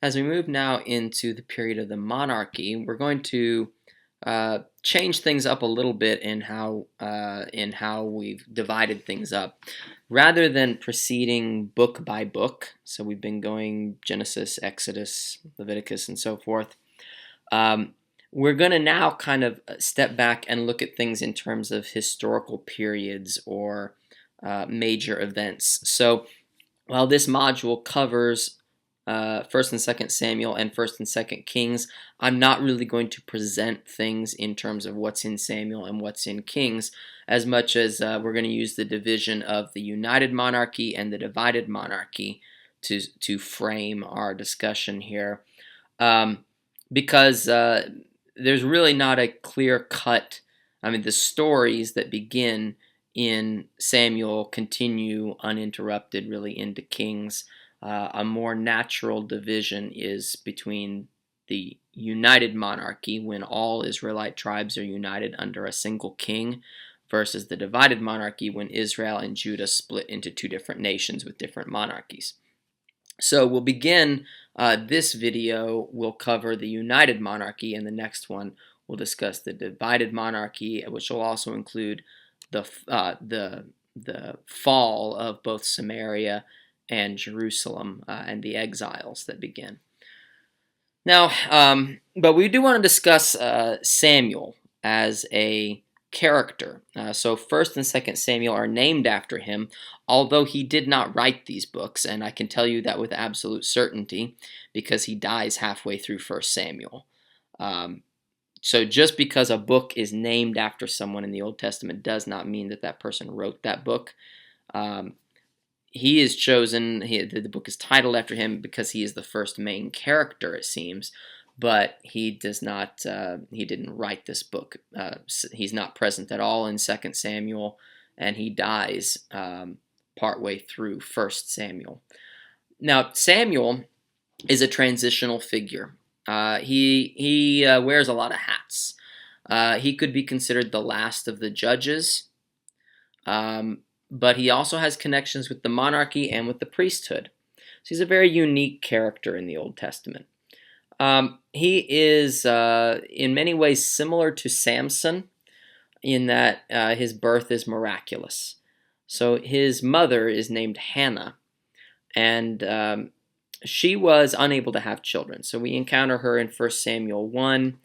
As we move now into the period of the monarchy, we're going to change things up a little bit in how we've divided things up, rather than proceeding book by book. So we've been going Genesis, Exodus, Leviticus, and so forth. We're going to now kind of step back and look at things in terms of historical periods or major events. So while this module covers First and Second Samuel and First and Second Kings, I'm not really going to present things in terms of what's in Samuel and what's in Kings, as much as we're going to use the division of the united monarchy and the divided monarchy to frame our discussion here, because there's really not a clear cut. I mean, the stories that begin in Samuel continue uninterrupted really into Kings. A more natural division is between the united monarchy, when all Israelite tribes are united under a single king, versus the divided monarchy, when Israel and Judah split into two different nations with different monarchies. So we'll begin this video. We'll cover the united monarchy, and the next one we'll discuss the divided monarchy, which will also include the fall of both Samaria and Jerusalem, and the exiles that begin. Now, but we do want to discuss Samuel as a character. So First and Second Samuel are named after him, although he did not write these books, and I can tell you that with absolute certainty because he dies halfway through First Samuel. So just because a book is named after someone in the Old Testament does not mean that that person wrote that book. He is chosen, the book is titled after him because he is the first main character, it seems, but he does not, he didn't write this book. He's not present at all in 2 Samuel, and he dies partway through 1 Samuel. Now, Samuel is a transitional figure. He wears a lot of hats. He could be considered the last of the judges, but he also has connections with the monarchy and with the priesthood. So he's a very unique character in the Old Testament. He is in many ways similar to Samson in that his birth is miraculous. So his mother is named Hannah, and she was unable to have children. So we encounter her in 1 Samuel 1,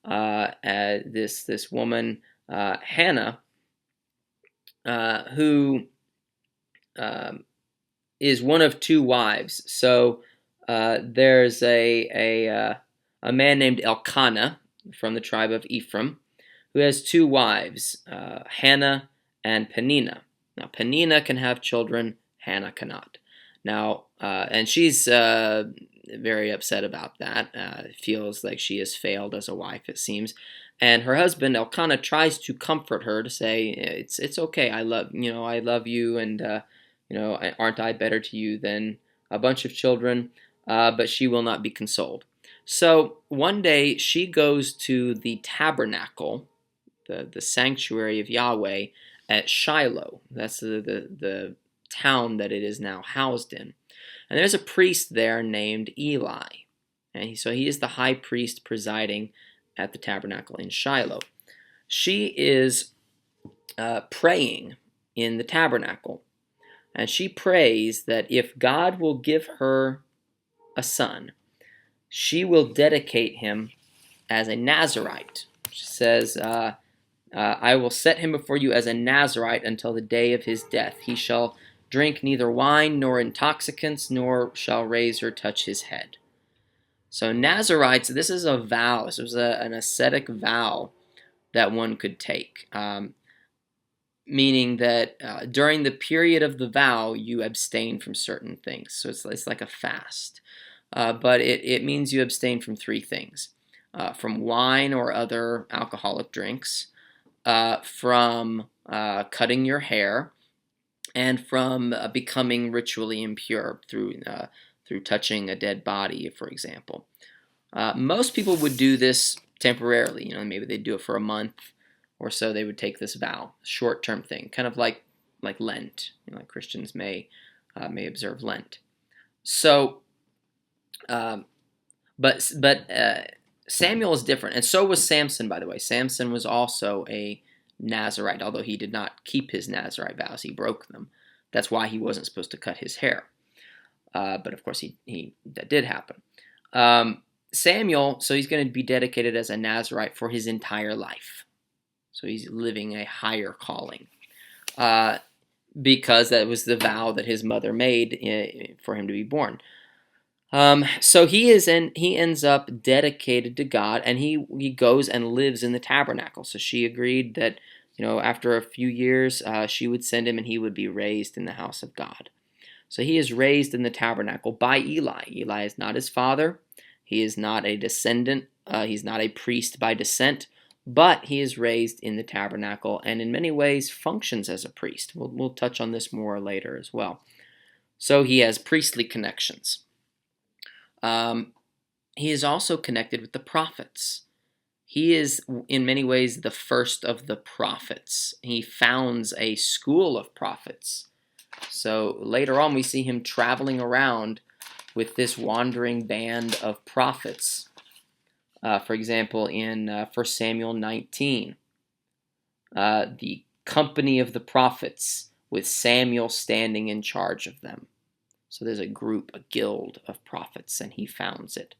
this woman, Hannah, who is one of two wives. So there's a man named Elkanah from the tribe of Ephraim, who has two wives, Hannah and Peninnah. Now, Peninnah can have children, Hannah cannot. Now, and she's very upset about that. Feels like she has failed as a wife, it seems. And her husband Elkanah tries to comfort her, to say it's okay. I love you, and aren't I better to you than a bunch of children? But she will not be consoled. So one day she goes to the tabernacle, the sanctuary of Yahweh at Shiloh. That's the town that it is now housed in. And there's a priest there named Eli. And so he is the high priest presiding at the tabernacle in Shiloh. She is praying in the tabernacle. And she prays that if God will give her a son, she will dedicate him as a Nazirite. She says, I will set him before you as a Nazirite until the day of his death. He shall drink neither wine nor intoxicants, nor shall razor touch his head. So Nazirites, this is a vow. This was an ascetic vow that one could take, meaning that during the period of the vow, you abstain from certain things. So it's like a fast. But it means you abstain from three things: from wine or other alcoholic drinks, from cutting your hair, and from becoming ritually impure through touching a dead body, for example. Most people would do this temporarily. Maybe they'd do it for a month or so. They would take this vow, short-term thing, kind of like Lent. Like Christians may observe Lent. So But Samuel is different, and so was Samson. By the way, Samson was also a Nazirite, although he did not keep his Nazirite vows; he broke them. That's why he wasn't supposed to cut his hair. But of course, he that did happen. Samuel, so he's going to be dedicated as a Nazirite for his entire life. So he's living a higher calling. Because that was the vow that his mother made for him to be born. So he ends up dedicated to God, and he goes and lives in the tabernacle. So she agreed that after a few years she would send him, and he would be raised in the house of God. So he is raised in the tabernacle by Eli. Eli is not his father. He is not a descendant. He's not a priest by descent. But he is raised in the tabernacle and in many ways functions as a priest. We'll touch on this more later as well. So he has priestly connections. He is also connected with the prophets. He is, in many ways, the first of the prophets. He founds a school of prophets. So later on, we see him traveling around with this wandering band of prophets. For example, in 1 Samuel 19, the company of the prophets with Samuel standing in charge of them. So there's a group, a guild of prophets, and he founds it.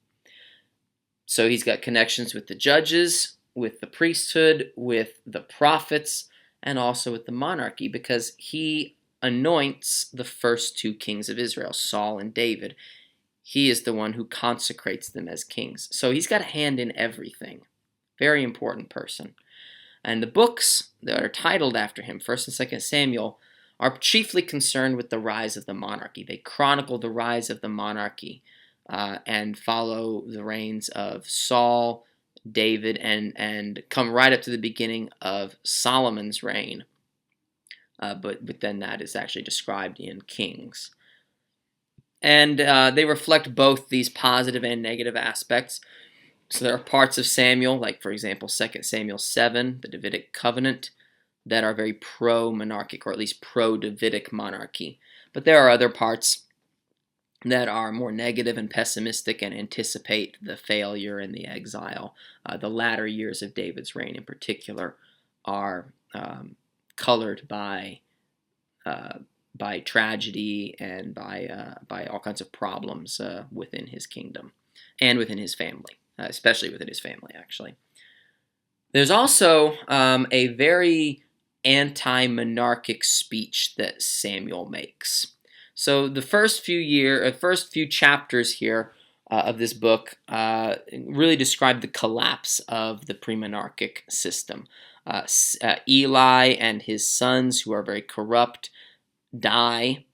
So he's got connections with the judges, with the priesthood, with the prophets, and also with the monarchy, because he anoints the first two kings of Israel, Saul and David. He is the one who consecrates them as kings. So he's got a hand in everything. Very important person. And the books that are titled after him, 1st and 2nd Samuel, are chiefly concerned with the rise of the monarchy. They chronicle the rise of the monarchy and follow the reigns of Saul, David, and come right up to the beginning of Solomon's reign. But then that is actually described in Kings. And they reflect both these positive and negative aspects. So there are parts of Samuel, like for example 2 Samuel 7, the Davidic covenant, that are very pro-monarchic, or at least pro-Davidic monarchy. But there are other parts that are more negative and pessimistic and anticipate the failure and the exile. The latter years of David's reign in particular are colored by tragedy and by all kinds of problems within his kingdom and within his family, especially within his family, actually. There's also a very anti-monarchic speech that Samuel makes. So the first few chapters here of this book really describe the collapse of the pre-monarchic system. Eli and his sons, who are very corrupt, die,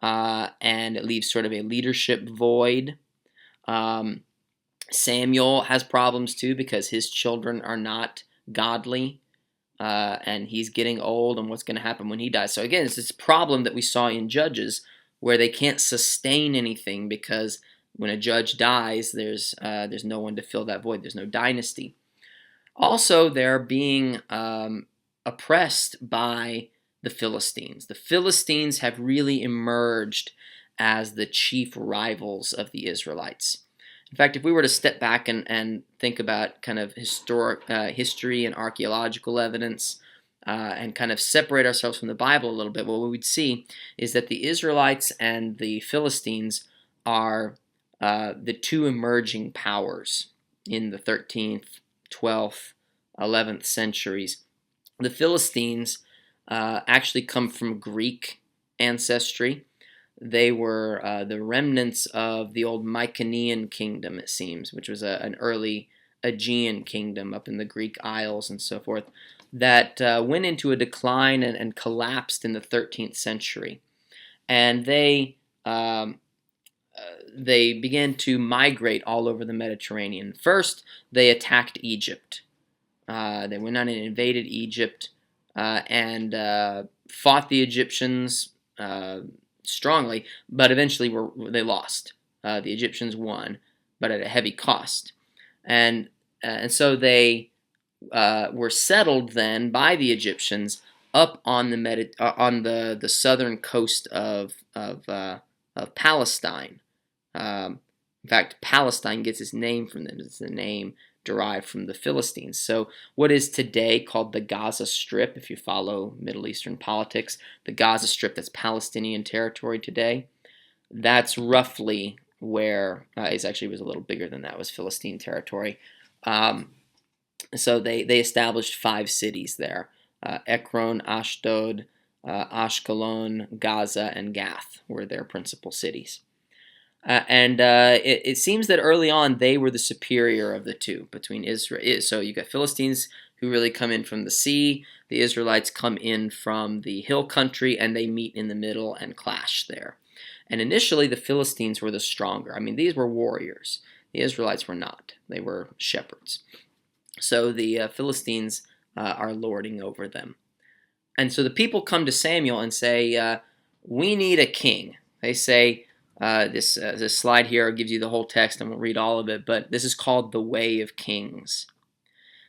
and it leaves sort of a leadership void. Samuel has problems too because his children are not godly, and he's getting old, and what's going to happen when he dies. So again, it's this problem that we saw in Judges where they can't sustain anything because when a judge dies, there's no one to fill that void. There's no dynasty. Also, they're being oppressed by the Philistines. The Philistines have really emerged as the chief rivals of the Israelites. In fact, if we were to step back and think about kind of history and archaeological evidence and kind of separate ourselves from the Bible a little bit, what we would see is that the Israelites and the Philistines are the two emerging powers in the 13th, 12th, 11th centuries. The Philistines actually come from Greek ancestry. They were the remnants of the old Mycenaean kingdom, it seems, which was an early Aegean kingdom up in the Greek Isles and so forth, that went into a decline and collapsed in the 13th century. And they began to migrate all over the Mediterranean. First, they attacked Egypt. They went on and invaded Egypt and fought the Egyptians strongly, but eventually they lost. The Egyptians won, but at a heavy cost. And so they were settled then by the Egyptians up on the southern coast of Palestine. In fact, Palestine gets its name from them. It's the name derived from the Philistines. So what is today called the Gaza Strip, if you follow Middle Eastern politics, the Gaza Strip, that's Palestinian territory today, that's roughly where, it actually was a little bigger than that, was Philistine territory. So they established 5 cities there, Ekron, Ashdod, Ashkelon, Gaza, and Gath were their principal cities. It seems that early on they were the superior of the two between Israel. So you got Philistines who really come in from the sea. The Israelites come in from the hill country, and they meet in the middle and clash there. And initially the Philistines were the stronger. I mean, these were warriors. The Israelites were not. They were shepherds. So the Philistines are lording over them. And so the people come to Samuel and say, we need a king. They say, this slide here gives you the whole text. I won't read all of it, but this is called the Way of Kings.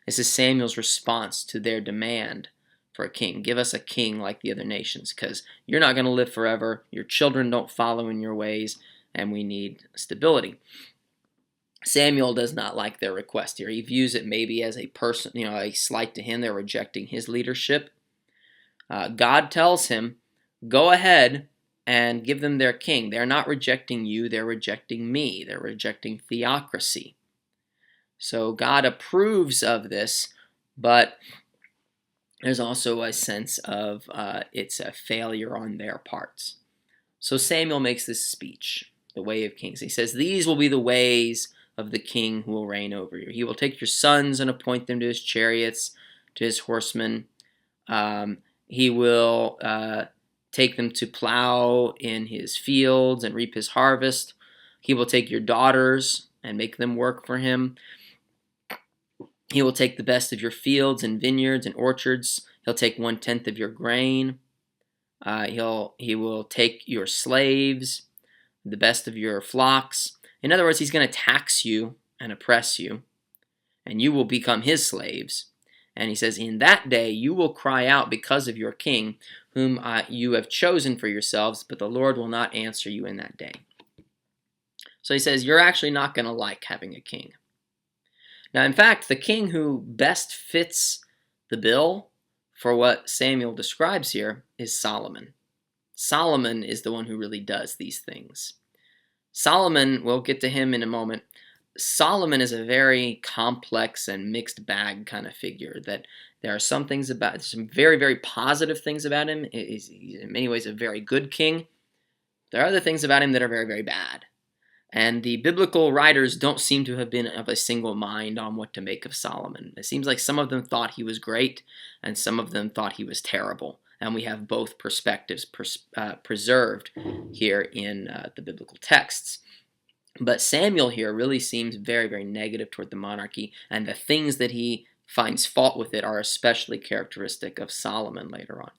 This is Samuel's response to their demand for a king. Give us a king like the other nations, because you're not going to live forever. Your children don't follow in your ways, and we need stability. Samuel does not like their request here. He views it maybe as a slight to him. They're rejecting his leadership. God tells him, go ahead and give them their king. They're not rejecting you, they're rejecting me. They're rejecting theocracy. So God approves of this, but there's also a sense of it's a failure on their parts. So Samuel makes this speech, the Way of Kings. He says, these will be the ways of the king who will reign over you. He will take your sons and appoint them to his chariots, to his horsemen. He will take them to plow in his fields and reap his harvest. He will take your daughters and make them work for him. He will take the best of your fields and vineyards and orchards. He'll take 1/10 of your grain. He will take your slaves, the best of your flocks. In other words, he's going to tax you and oppress you, and you will become his slaves. And he says, in that day you will cry out because of your king, whom you have chosen for yourselves, but the Lord will not answer you in that day. So he says, you're actually not going to like having a king. Now, in fact, the king who best fits the bill for what Samuel describes here is Solomon. Solomon is the one who really does these things. Solomon, we'll get to him in a moment. Solomon is a very complex and mixed bag kind of figure. That there are some things about, some very, very positive things about him. He's in many ways a very good king. There are other things about him that are very, very bad. And the biblical writers don't seem to have been of a single mind on what to make of Solomon. It seems like some of them thought he was great, and some of them thought he was terrible. And we have both perspectives preserved here in the biblical texts. But Samuel here really seems very, very negative toward the monarchy, and the things that he finds fault with it are especially characteristic of Solomon later on.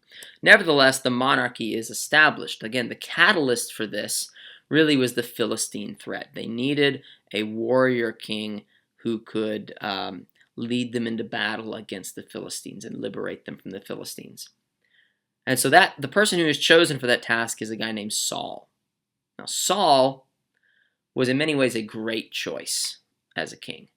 Nevertheless, the monarchy is established. Again, the catalyst for this really was the Philistine threat. They needed a warrior king who could lead them into battle against the Philistines and liberate them from the Philistines. And so the person who is chosen for that task is a guy named Saul. Now, Saul was in many ways a great choice as a king.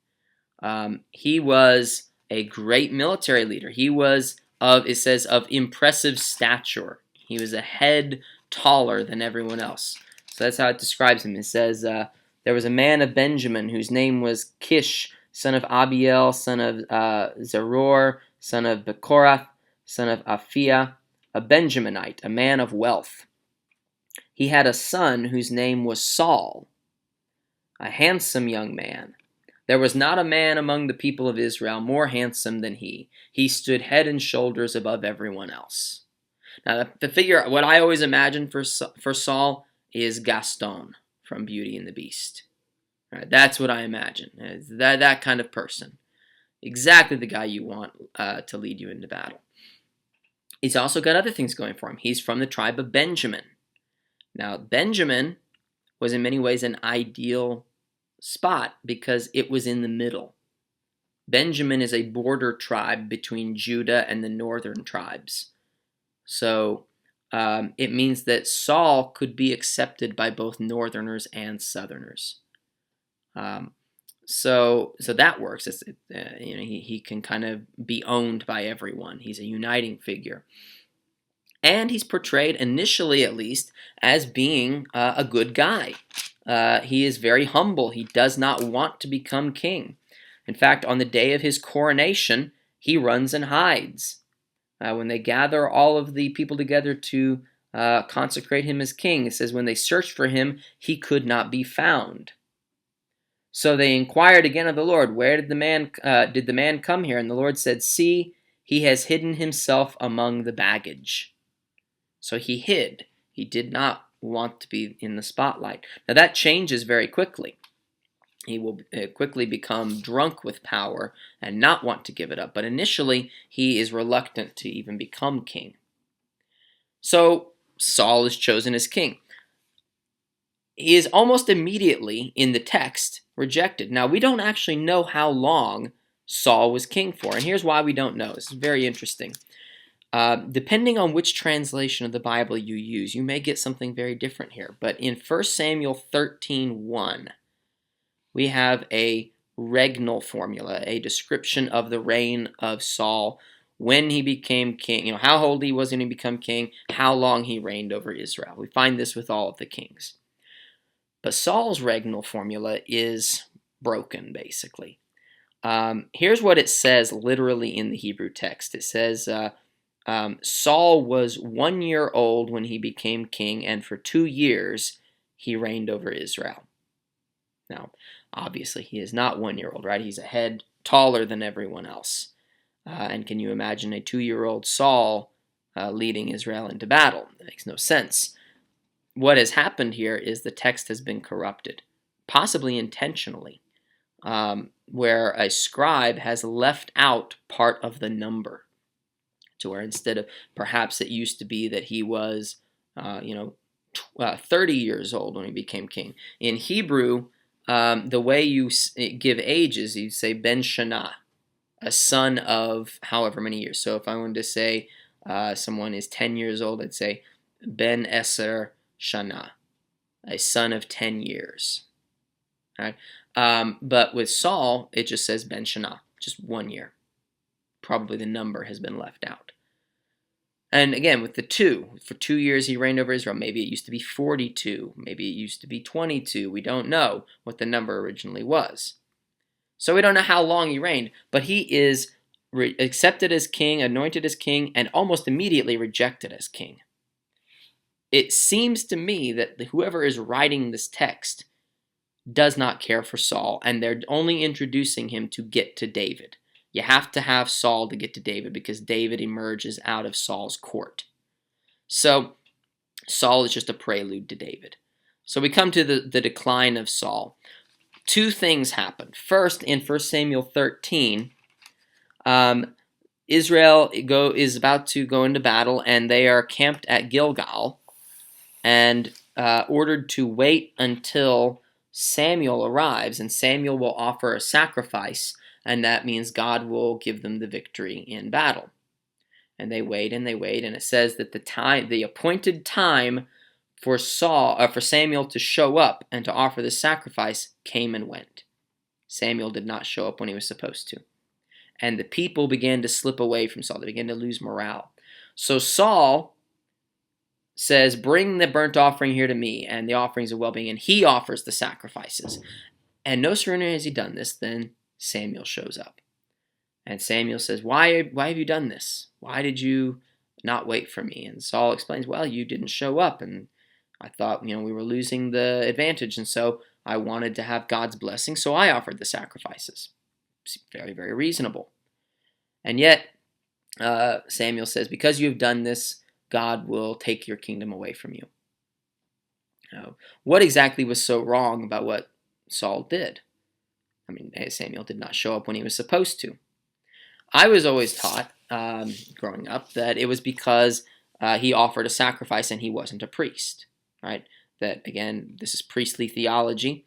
He was a great military leader. He was it says, of impressive stature. He was a head taller than everyone else. So that's how it describes him. It says, there was a man of Benjamin whose name was Kish, son of Abiel, son of Zeror, son of Bechorath, son of Aphiah, a Benjaminite, a man of wealth. He had a son whose name was Saul, a handsome young man. There was not a man among the people of Israel more handsome than he. He stood head and shoulders above everyone else. Now, the figure, what I always imagine for Saul is Gaston from Beauty and the Beast. Right, that's what I imagine. That kind of person. Exactly the guy you want to lead you into battle. He's also got other things going for him. He's from the tribe of Benjamin. Now, Benjamin was in many ways an ideal spot because it was in the middle. Benjamin is a border tribe between Judah and the northern tribes. So it means that Saul could be accepted by both northerners and southerners. Um, so that works. He can kind of be owned by everyone. He's a uniting figure. And he's portrayed, initially at least, as being a good guy. He is very humble. He does not want to become king. In fact, on the day of his coronation, he runs and hides. When they gather all of the people together to consecrate him as king, it says, when they searched for him, he could not be found. So they inquired again of the Lord, where did the man come here? And the Lord said, see, he has hidden himself among the baggage. So he hid. He did not want to be in the spotlight. Now that changes very quickly. He will quickly become drunk with power and not want to give it up. But initially, he is reluctant to even become king. So Saul is chosen as king. He is almost immediately, in the text, rejected. Now, we don't actually know how long Saul was king for. And here's why we don't know. This is very interesting. Depending on which translation of the Bible you use, you may get something very different here. But in 1 Samuel 13:1, we have a regnal formula, a description of the reign of Saul when he became king. How old he was when he became king, how long he reigned over Israel. We find this with all of the kings. But Saul's regnal formula is broken, basically. Here's what it says literally in the Hebrew text. It says, Saul was 1 year old when he became king, and for 2 years he reigned over Israel. Now, obviously, he is not 1 year old, right? He's a head taller than everyone else. And can you imagine a 2-year-old Saul leading Israel into battle? That makes no sense. What has happened here is the text has been corrupted, possibly intentionally, where a scribe has left out part of the number. To where instead of, perhaps it used to be that he was, 30 years old when he became king. In Hebrew, the way you give ages, you say Ben Shana, a son of however many years. So if I wanted to say someone is 10 years old, I'd say Ben Eser Shana, a son of 10 years. All right? But with Saul, it just says Ben Shana, just 1 year. Probably the number has been left out. And again, with the 2, for 2 years he reigned over Israel. Maybe it used to be 42. Maybe it used to be 22. We don't know what the number originally was. So we don't know how long he reigned, but he is accepted as king, anointed as king, and almost immediately rejected as king. It seems to me that whoever is writing this text does not care for Saul, and they're only introducing him to get to David. You have to have Saul to get to David because David emerges out of Saul's court. So Saul is just a prelude to David. So we come to the decline of Saul. 2 things happen. First, in 1 Samuel 13, Israel is about to go into battle, and they are camped at Gilgal and ordered to wait until Samuel arrives, and Samuel will offer a sacrifice, and that means God will give them the victory in battle. And they wait, and it says that the appointed time for Samuel to show up and to offer the sacrifice came and went. Samuel did not show up when he was supposed to. And the people began to slip away from Saul. They began to lose morale. So Saul says, bring the burnt offering here to me, and the offerings of well-being, and he offers the sacrifices. And no sooner has he done this than Samuel shows up. And Samuel says, why have you done this? Why did you not wait for me? And Saul explains, well, you didn't show up, and I thought, we were losing the advantage, and so I wanted to have God's blessing, so I offered the sacrifices. It's very, very reasonable. And yet, Samuel says, because you have done this, God will take your kingdom away from you. Now, what exactly was so wrong about what Saul did? Samuel did not show up when he was supposed to. I was always taught, growing up, that it was because he offered a sacrifice and he wasn't a priest, right? That, again, this is priestly theology.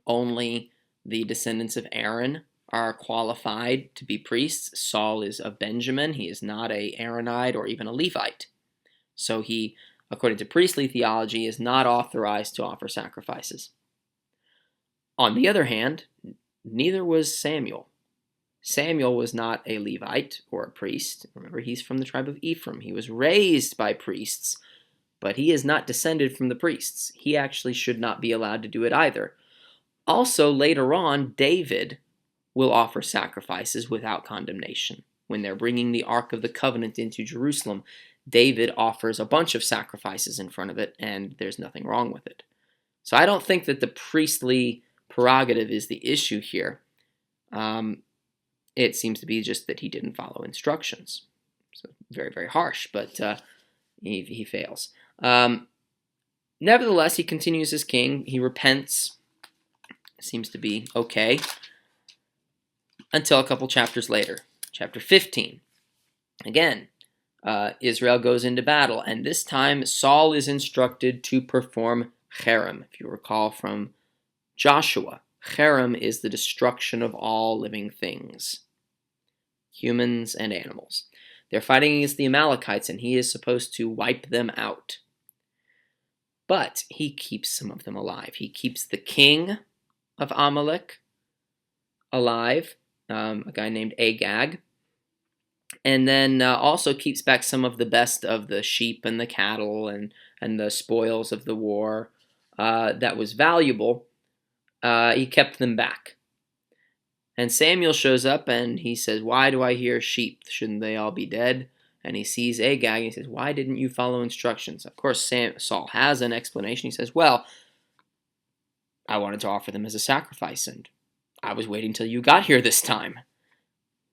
Only the descendants of Aaron are qualified to be priests. Saul is of Benjamin. He is not a Aaronite or even a Levite. So he, according to priestly theology, is not authorized to offer sacrifices. On the other hand, neither was Samuel. Samuel was not a Levite or a priest. Remember, he's from the tribe of Ephraim. He was raised by priests, but he is not descended from the priests. He actually should not be allowed to do it either. Also, later on, David will offer sacrifices without condemnation. When they're bringing the Ark of the Covenant into Jerusalem, David offers a bunch of sacrifices in front of it, and there's nothing wrong with it. So I don't think that the priestly prerogative is the issue here. It seems to be just that he didn't follow instructions. So very, very harsh, but he fails. Nevertheless, he continues as king. He repents. Seems to be okay. Until a couple chapters later. Chapter 15. Again, Israel goes into battle, and this time Saul is instructed to perform cherem. If you recall from Joshua, cherem is the destruction of all living things, humans and animals. They're fighting against the Amalekites, and he is supposed to wipe them out. But he keeps some of them alive. He keeps the king of Amalek alive, a guy named Agag, and then also keeps back some of the best of the sheep and the cattle and the spoils of the war that was valuable. He kept them back. And Samuel shows up and he says, "Why do I hear sheep? Shouldn't they all be dead?" And he sees Agag and he says, "Why didn't you follow instructions?" Of course, Saul has an explanation. He says, "Well, I wanted to offer them as a sacrifice, and I was waiting till you got here this time."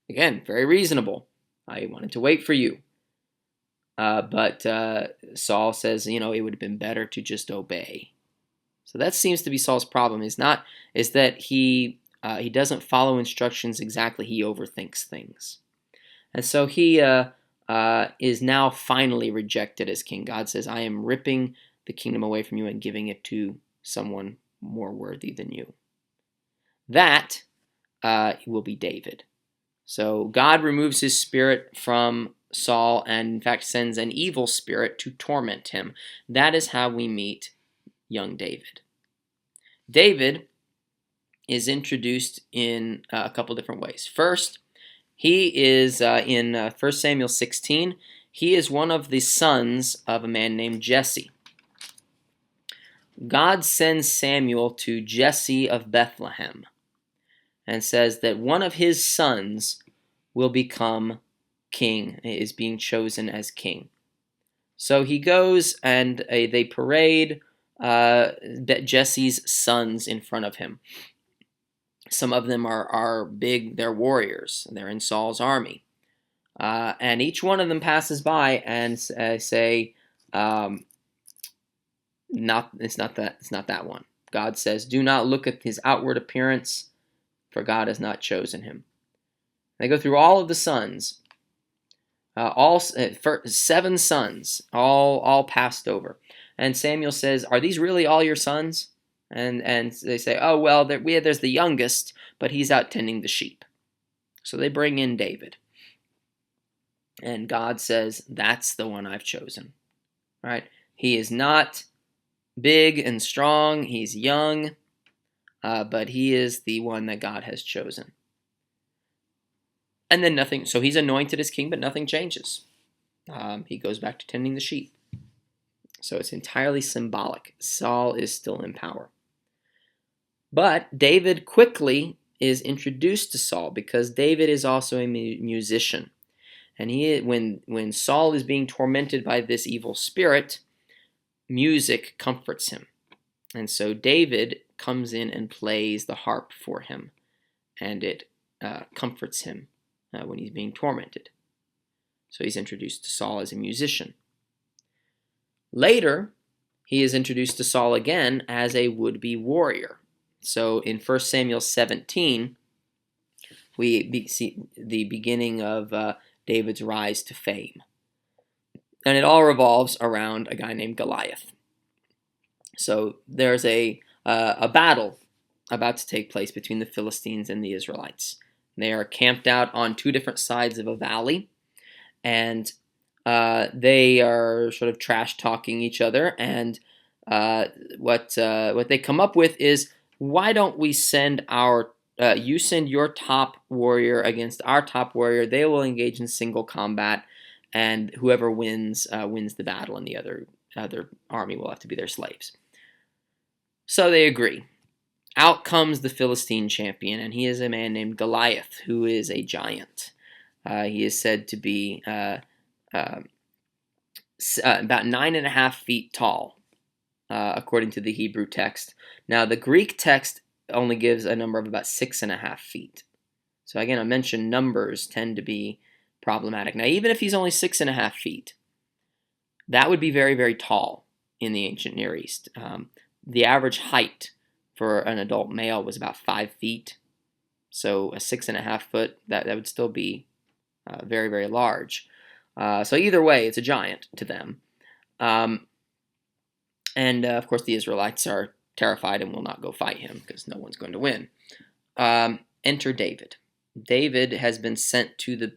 Again, very reasonable. I wanted to wait for you. But Saul says, it would have been better to just obey. So that seems to be Saul's problem. Is that he doesn't follow instructions exactly. He overthinks things, and so he is now finally rejected as king. God says, "I am ripping the kingdom away from you and giving it to someone more worthy than you." That will be David. So God removes his spirit from Saul and in fact sends an evil spirit to torment him. That is how we meet young David. David is introduced in a couple different ways. First, he is in 1 Samuel 16. He is one of the sons of a man named Jesse. God sends Samuel to Jesse of Bethlehem and says that one of his sons will become king, is being chosen as king. So he goes and they parade Jesse's sons in front of him. Some of them are big, they're warriors, they're in Saul's army. And each one of them passes by and say, it's not that one. God says, "Do not look at his outward appearance, for God has not chosen him." They go through all of the sons, all 7 sons, all passed over. And Samuel says, "Are these really all your sons?" And they say, "Oh, well, there's the youngest, but he's out tending the sheep." So they bring in David. And God says, "That's the one I've chosen." All right? He is not big and strong. He's young, but he is the one that God has chosen. And then nothing. So he's anointed as king, but nothing changes. He goes back to tending the sheep. So it's entirely symbolic. Saul is still in power. But David quickly is introduced to Saul because David is also a musician. And when Saul is being tormented by this evil spirit, music comforts him. And so David comes in and plays the harp for him, and it comforts him when he's being tormented. So he's introduced to Saul as a musician. Later, he is introduced to Saul again as a would-be warrior. So in 1 Samuel 17, we see the beginning of David's rise to fame. And it all revolves around a guy named Goliath. So there's a battle about to take place between the Philistines and the Israelites. They are camped out on 2 different sides of a valley, and they are sort of trash-talking each other, and what they come up with is why don't we send you send your top warrior against our top warrior. They will engage in single combat, and whoever wins wins the battle, and the other army will have to be their slaves. So they agree. Out comes the Philistine champion, and he is a man named Goliath, who is a giant. He is said to be uh, about 9.5 feet tall, according to the Hebrew text. Now, the Greek text only gives a number of about 6.5 feet. So again, I mentioned numbers tend to be problematic. Now, even if he's only 6.5 feet, that would be very, very tall in the ancient Near East. The average height for an adult male was about 5 feet. So a 6.5 foot, that would still be very, very large. So either way, it's a giant to them. And of course, the Israelites are terrified and will not go fight him because no one's going to win. Enter David. David has been sent to the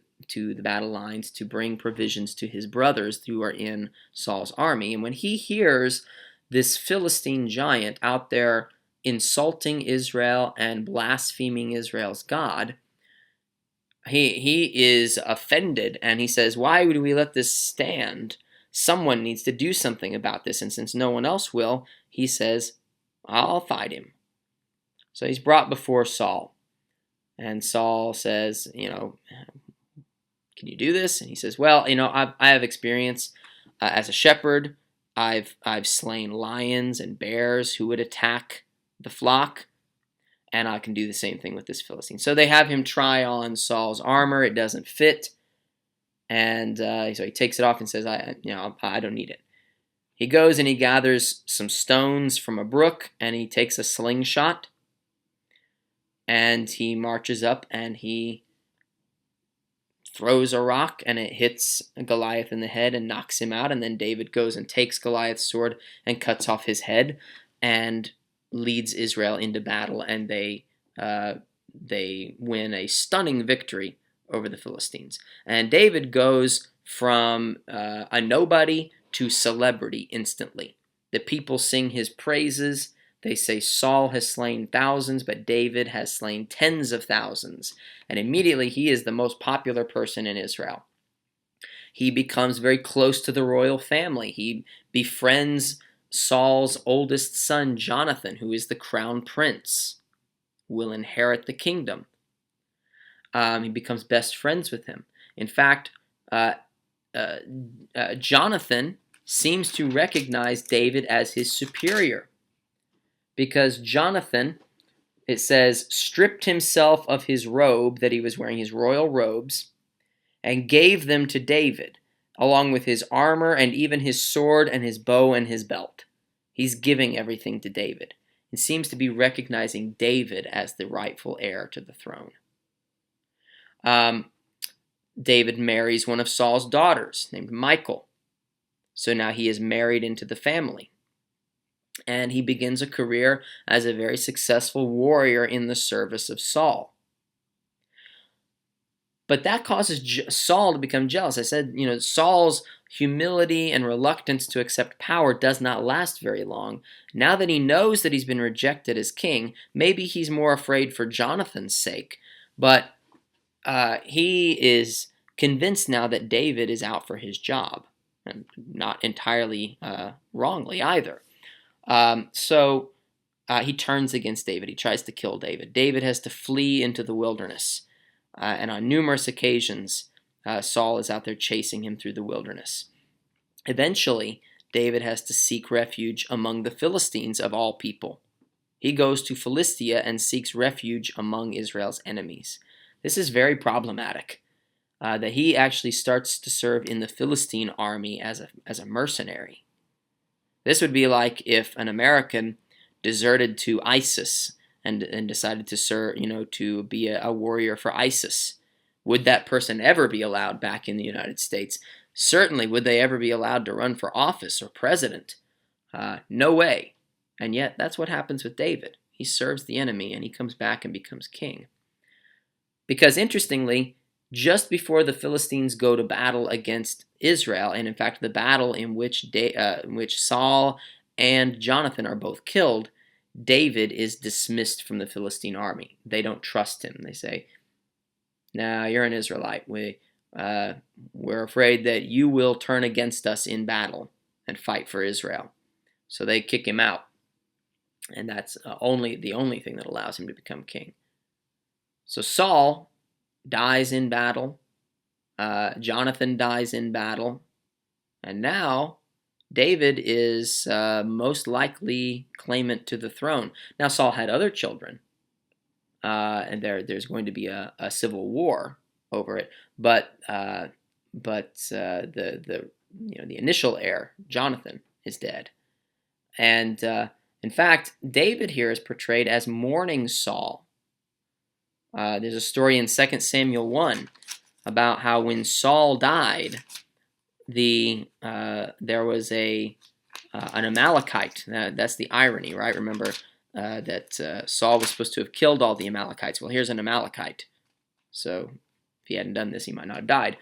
battle lines to bring provisions to his brothers who are in Saul's army. And when he hears this Philistine giant out there insulting Israel and blaspheming Israel's God, he is offended, and he says, "Why would we let this stand? Someone needs to do something about this." And since no one else will, he says, "I'll fight him." So he's brought before Saul. And Saul says, "Can you do this?" And he says, "Well, I have experience as a shepherd. I've slain lions and bears who would attack the flock, and I can do the same thing with this Philistine." So they have him try on Saul's armor. It doesn't fit, and so he takes it off and says, "I don't need it." He goes and he gathers some stones from a brook, and he takes a slingshot, and he marches up and he throws a rock, and it hits Goliath in the head and knocks him out. And then David goes and takes Goliath's sword and cuts off his head and leads Israel into battle, and they win a stunning victory over the Philistines. And David goes from a nobody to celebrity instantly. The people sing his praises. They say Saul has slain thousands, but David has slain tens of thousands. And immediately he is the most popular person in Israel. He becomes very close to the royal family. He befriends Saul's oldest son, Jonathan, who is the crown prince, who will inherit the kingdom. He becomes best friends with him. In fact, Jonathan seems to recognize David as his superior, because Jonathan, it says, stripped himself of his robe that he was wearing, his royal robes, and gave them to David, along with his armor and even his sword and his bow and his belt. He's giving everything to David. He seems to be recognizing David as the rightful heir to the throne. David marries one of Saul's daughters named Michal. So now he is married into the family. And he begins a career as a very successful warrior in the service of Saul. But that causes Saul to become jealous. I said, Saul's humility and reluctance to accept power does not last very long. Now that he knows that he's been rejected as king, maybe he's more afraid for Jonathan's sake. But he is convinced now that David is out for his job, and not entirely wrongly either. So he turns against David. He tries to kill David. David has to flee into the wilderness. And on numerous occasions, Saul is out there chasing him through the wilderness. Eventually, David has to seek refuge among the Philistines of all people. He goes to Philistia and seeks refuge among Israel's enemies. This is very problematic, that he actually starts to serve in the Philistine army as a mercenary. This would be like if an American deserted to ISIS and decided to serve, to be a warrior for ISIS. Would that person ever be allowed back in the United States? Certainly, would they ever be allowed to run for office or president? No way. And yet, that's what happens with David. He serves the enemy, and he comes back and becomes king. Because interestingly, just before the Philistines go to battle against Israel, and in fact the battle in which Saul and Jonathan are both killed, David is dismissed from the Philistine army. They don't trust him. They say, "Nah, you're an Israelite. We're afraid that you will turn against us in battle and fight for Israel." So they kick him out, and that's the only thing that allows him to become king. So Saul dies in battle. Jonathan dies in battle, and now David is most likely claimant to the throne. Now Saul had other children, and there's going to be a civil war over it. But the initial heir, Jonathan, is dead, and in fact, David here is portrayed as mourning Saul. There's a story in 2 Samuel 1 about how when Saul died, there was an Amalekite. That's the irony, right? Remember that Saul was supposed to have killed all the Amalekites. Well, here's an Amalekite. So if he hadn't done this, he might not have died.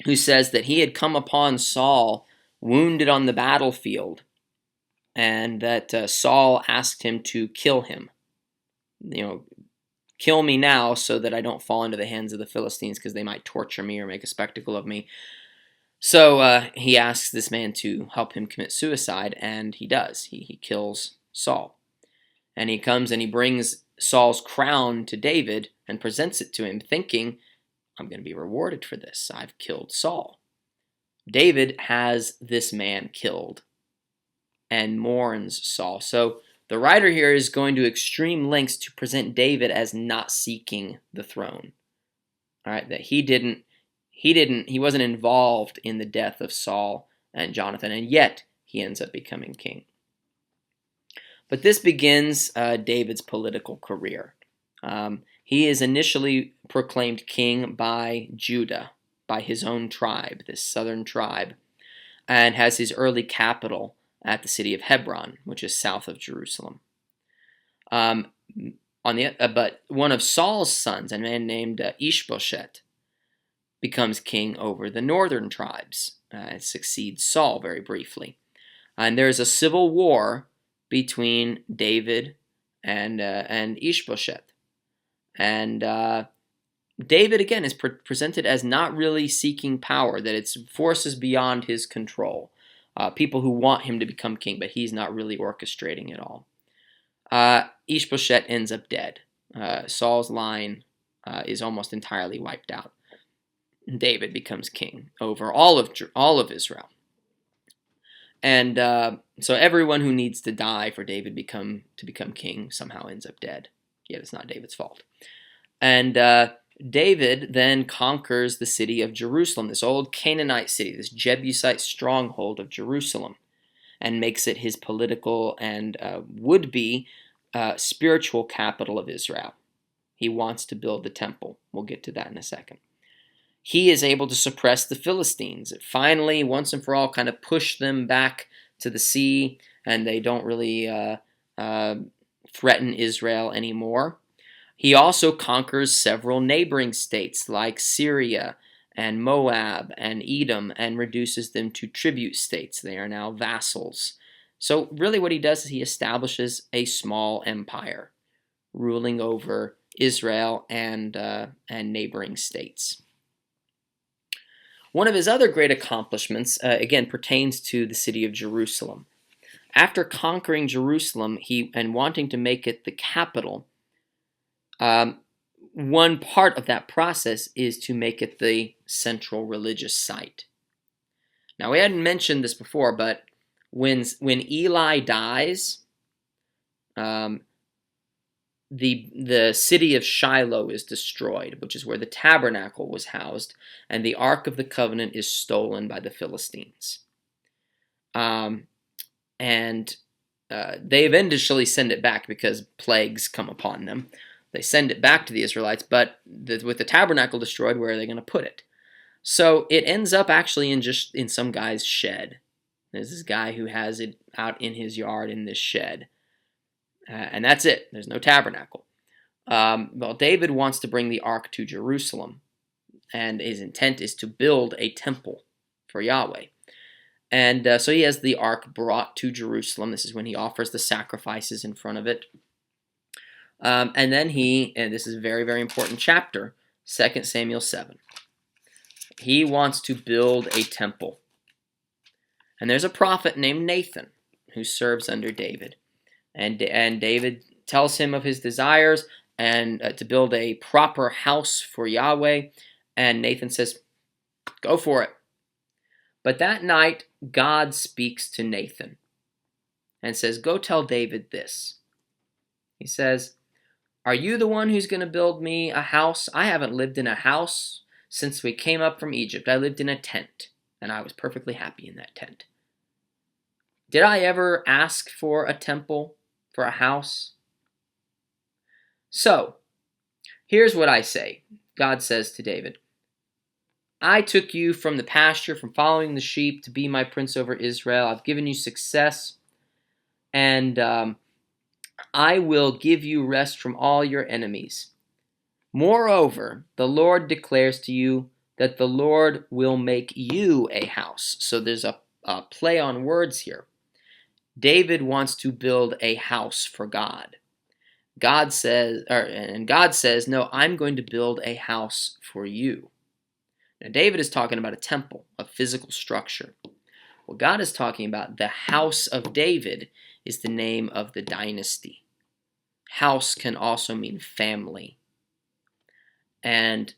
Who says that he had come upon Saul wounded on the battlefield, and that Saul asked him to kill him. Kill me now so that I don't fall into the hands of the Philistines, because they might torture me or make a spectacle of me. So he asks this man to help him commit suicide, and he does. He kills Saul. And he comes and he brings Saul's crown to David and presents it to him, thinking, I'm going to be rewarded for this. I've killed Saul. David has this man killed and mourns Saul. So the writer here is going to extreme lengths to present David as not seeking the throne. All right, that he wasn't involved in the death of Saul and Jonathan, and yet he ends up becoming king. But this begins David's political career. He is initially proclaimed king by Judah, by his own tribe, this southern tribe, and has his early capital at the city of Hebron, which is south of Jerusalem. But one of Saul's sons, a man named Ishbosheth, becomes king over the northern tribes. It succeeds Saul very briefly. And there's a civil war between David and Ishbosheth. And David, again, is presented as not really seeking power, that it's forces beyond his control. People who want him to become king, but he's not really orchestrating it all. Ishbosheth ends up dead. Saul's line is almost entirely wiped out. David becomes king over all of Israel. And so everyone who needs to die for David to become king somehow ends up dead. Yet it's not David's fault. And David then conquers the city of Jerusalem, this old Canaanite city, this Jebusite stronghold of Jerusalem, and makes it his political and would-be spiritual capital of Israel. He wants to build the temple. We'll get to that in a second. He is able to suppress the Philistines. It finally, once and for all, kind of push them back to the sea, and they don't really threaten Israel anymore. He also conquers several neighboring states like Syria and Moab and Edom and reduces them to tribute states. They are now vassals. So really what he does is he establishes a small empire ruling over Israel and neighboring states. One of his other great accomplishments, again, pertains to the city of Jerusalem. After conquering Jerusalem and wanting to make it the capital, one part of that process is to make it the central religious site. Now, we hadn't mentioned this before, but when Eli dies, the city of Shiloh is destroyed, which is where the tabernacle was housed, and the Ark of the Covenant is stolen by the Philistines. They eventually send it back because plagues come upon them. They send it back to the Israelites, but with the tabernacle destroyed, where are they going to put it? So it ends up actually in some guy's shed. There's this guy who has it out in his yard in this shed. And that's it. There's no tabernacle. Well, David wants to bring the ark to Jerusalem, and his intent is to build a temple for Yahweh. And so he has the ark brought to Jerusalem. This is when he offers the sacrifices in front of it. And then and this is a very, very important chapter, 2 Samuel 7. He wants to build a temple. And there's a prophet named Nathan who serves under David. And David tells him of his desires and to build a proper house for Yahweh. And Nathan says, go for it. But that night, God speaks to Nathan and says, go tell David this. He says, are you the one who's going to build me a house? I haven't lived in a house since we came up from Egypt. I lived in a tent, and I was perfectly happy in that tent. Did I ever ask for a temple, for a house? So, here's what I say. God says to David, I took you from the pasture, from following the sheep, to be my prince over Israel. I've given you success, and I will give you rest from all your enemies. Moreover, the Lord declares to you that the Lord will make you a house. So there's a play on words here. David wants to build a house for God. God says, no, I'm going to build a house for you. Now, David is talking about a temple, a physical structure. What God is talking about, the house of David, is the name of the dynasty. House can also mean family. And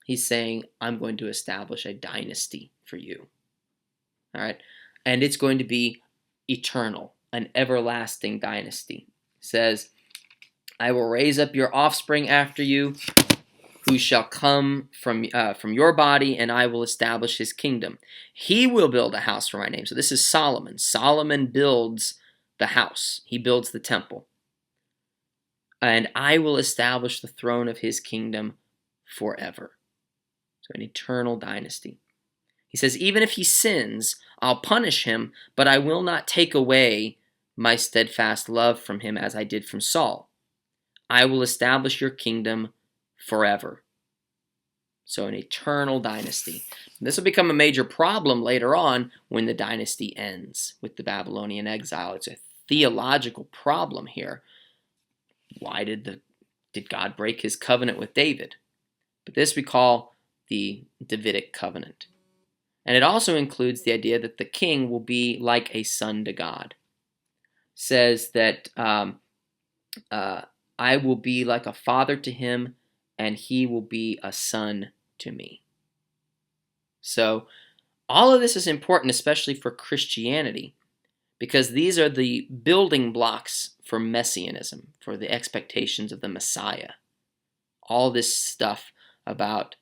he's saying, I'm going to establish a dynasty for you. All right? And it's going to be eternal, an everlasting dynasty. He says, I will raise up your offspring after you, who shall come from your body, and I will establish his kingdom. He will build a house for my name. So this is Solomon. Solomon builds the house. He builds the temple. And I will establish the throne of his kingdom forever. So an eternal dynasty. He says, even if he sins, I'll punish him, but I will not take away my steadfast love from him as I did from Saul. I will establish your kingdom forever. So an eternal dynasty. And this will become a major problem later on when the dynasty ends with the Babylonian exile. It's a theological problem here. Why did God break his covenant with David? But this we call the Davidic covenant. And it also includes the idea that the king will be like a son to God. It says that I will be like a father to him, and he will be a son to me. So all of this is important, especially for Christianity, because these are the building blocks for Messianism, for the expectations of the Messiah. All this stuff about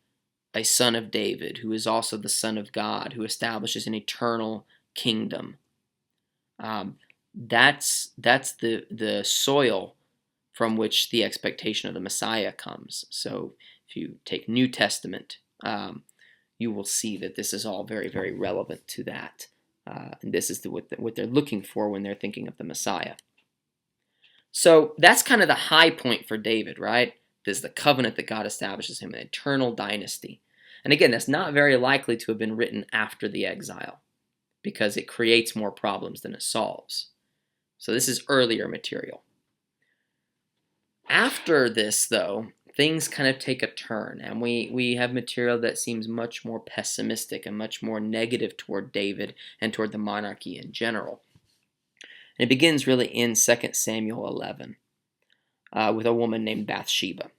a son of David, who is also the son of God, who establishes an eternal kingdom. That's the soil from which the expectation of the Messiah comes. So if you take New Testament, you will see that this is all very, very relevant to that. And this is what they're looking for when they're thinking of the Messiah. So that's kind of the high point for David, right? There's the covenant that God establishes him, an eternal dynasty. And again, that's not very likely to have been written after the exile, because it creates more problems than it solves. So this is earlier material. After this, though, things kind of take a turn, and we have material that seems much more pessimistic and much more negative toward David and toward the monarchy in general. And it begins really in 2 Samuel 11 with a woman named Bathsheba.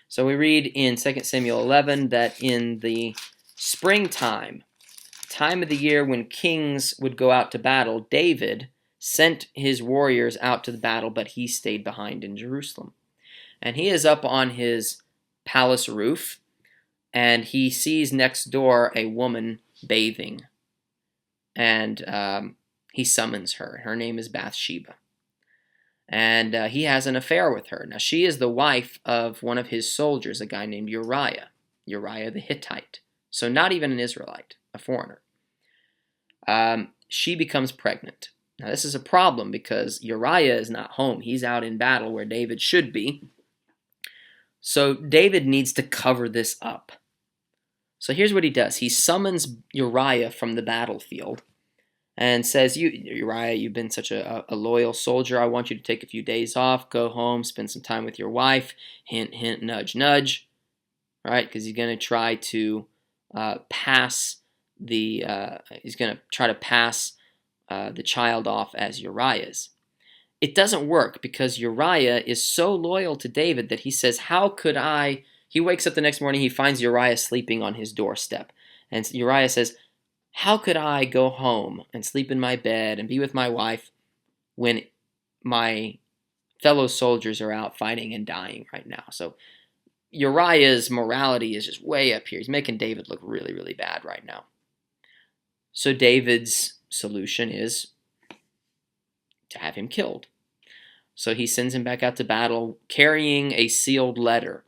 So we read in 2 Samuel 11 that in the springtime, time of the year when kings would go out to battle, David sent his warriors out to the battle, but he stayed behind in Jerusalem. And he is up on his palace roof, and he sees next door a woman bathing. And he summons her. Her name is Bathsheba. And he has an affair with her. Now, she is the wife of one of his soldiers, a guy named Uriah the Hittite. So not even an Israelite, a foreigner. She becomes pregnant. Now, this is a problem because Uriah is not home. He's out in battle where David should be. So David needs to cover this up. So here's what he does. He summons Uriah from the battlefield and says, Uriah, you've been such a loyal soldier. I want you to take a few days off, go home, spend some time with your wife. Hint, hint, nudge, nudge. Right? Because he's going to try to pass the child off as Uriah's. It doesn't work because Uriah is so loyal to David that he says, how could I? He wakes up the next morning, he finds Uriah sleeping on his doorstep. And Uriah says, how could I go home and sleep in my bed and be with my wife when my fellow soldiers are out fighting and dying right now? So Uriah's morality is just way up here. He's making David look really, really bad right now. So David's solution is to have him killed. So he sends him back out to battle carrying a sealed letter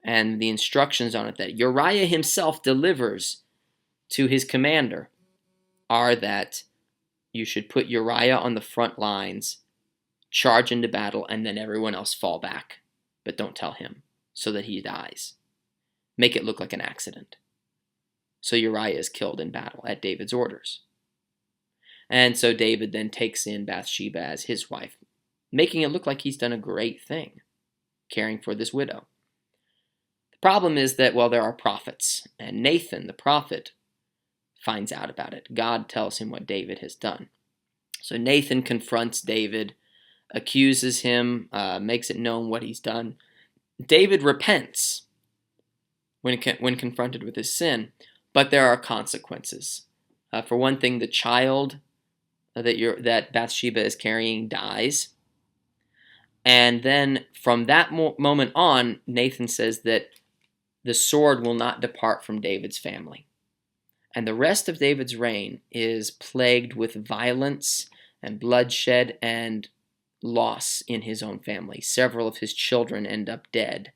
and the instructions on it that Uriah himself delivers to his commander are that you should put Uriah on the front lines, charge into battle, and then everyone else fall back. But don't tell him so that he dies. Make it look like an accident. So Uriah is killed in battle at David's orders. And so David then takes in Bathsheba as his wife, making it look like he's done a great thing, caring for this widow. The problem is that, well, there are prophets, and Nathan, the prophet, finds out about it. God tells him what David has done. So Nathan confronts David, accuses him, makes it known what he's done. David repents when confronted with his sin, but there are consequences. For one thing, the child that Bathsheba is carrying dies. And then from that moment on, Nathan says that the sword will not depart from David's family. And the rest of David's reign is plagued with violence and bloodshed and loss in his own family. Several of his children end up dead,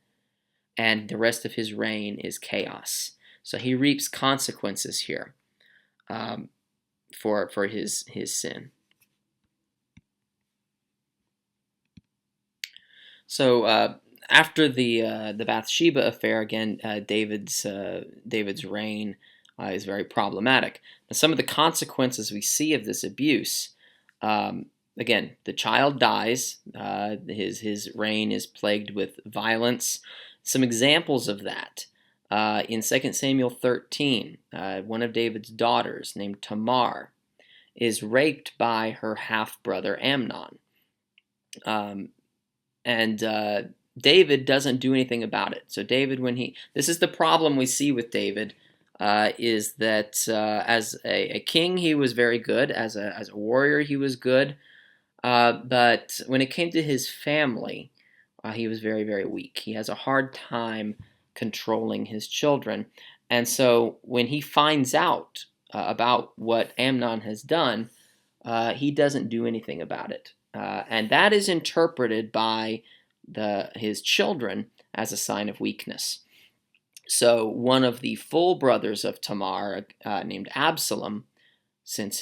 and the rest of his reign is chaos. So he reaps consequences here for his sin. So after the Bathsheba affair, again, David's reign is very problematic. Now, some of the consequences we see of this abuse, again, the child dies. His reign is plagued with violence. Some examples of that. In 2 Samuel 13, one of David's daughters, named Tamar, is raped by her half-brother Amnon. And David doesn't do anything about it. So David, this is the problem we see with David, is that as a king he was very good, as a warrior he was good, but when it came to his family, he was very, very weak. He has a hard time controlling his children, and so when he finds out about what Amnon has done, he doesn't do anything about it. And that is interpreted by his children as a sign of weakness. So one of the full brothers of Tamar, named Absalom, since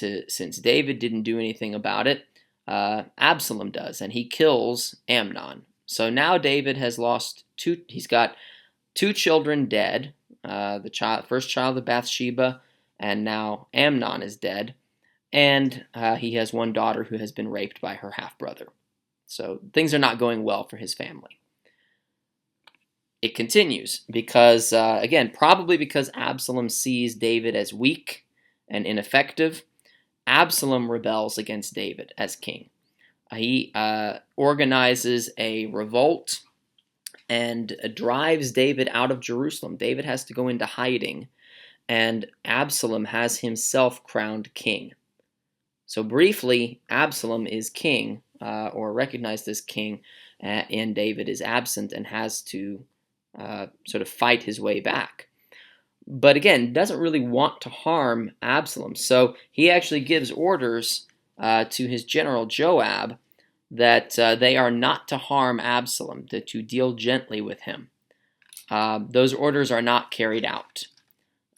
David didn't do anything about it, Absalom does, and he kills Amnon. So now David has lost he's got two children dead, the first child of Bathsheba, and now Amnon is dead. And he has one daughter who has been raped by her half-brother. So things are not going well for his family. It continues because, again, probably because Absalom sees David as weak and ineffective, Absalom rebels against David as king. He organizes a revolt and drives David out of Jerusalem. David has to go into hiding, and Absalom has himself crowned king. So briefly, Absalom is king, or recognized as king, and David is absent and has to sort of fight his way back. But again, doesn't really want to harm Absalom. So he actually gives orders to his general Joab that they are not to harm Absalom, to deal gently with him. Those orders are not carried out.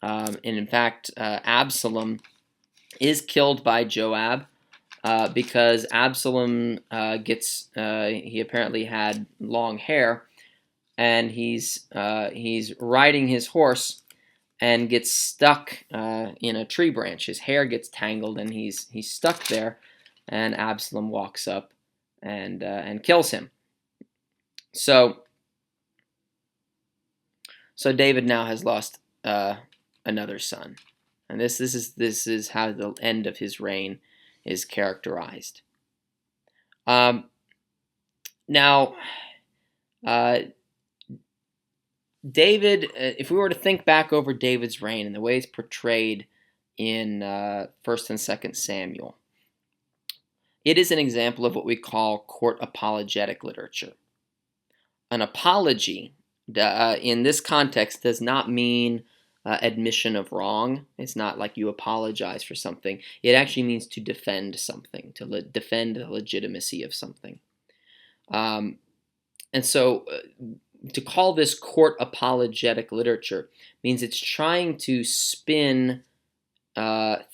And in fact, Absalom is killed by Joab because Absalom he apparently had long hair, and he's riding his horse, and gets stuck in a tree branch. His hair gets tangled, and he's stuck there. And Absalom walks up and kills him. So David now has lost another son, and this is how the end of his reign is characterized. Now, David, if we were to think back over David's reign and the way it's portrayed in 1st and 2nd Samuel, it is an example of what we call court apologetic literature. An apology, in this context, does not mean admission of wrong. It's not like you apologize for something. It actually means to defend something, to defend the legitimacy of something. And so to call this court apologetic literature means it's trying to spin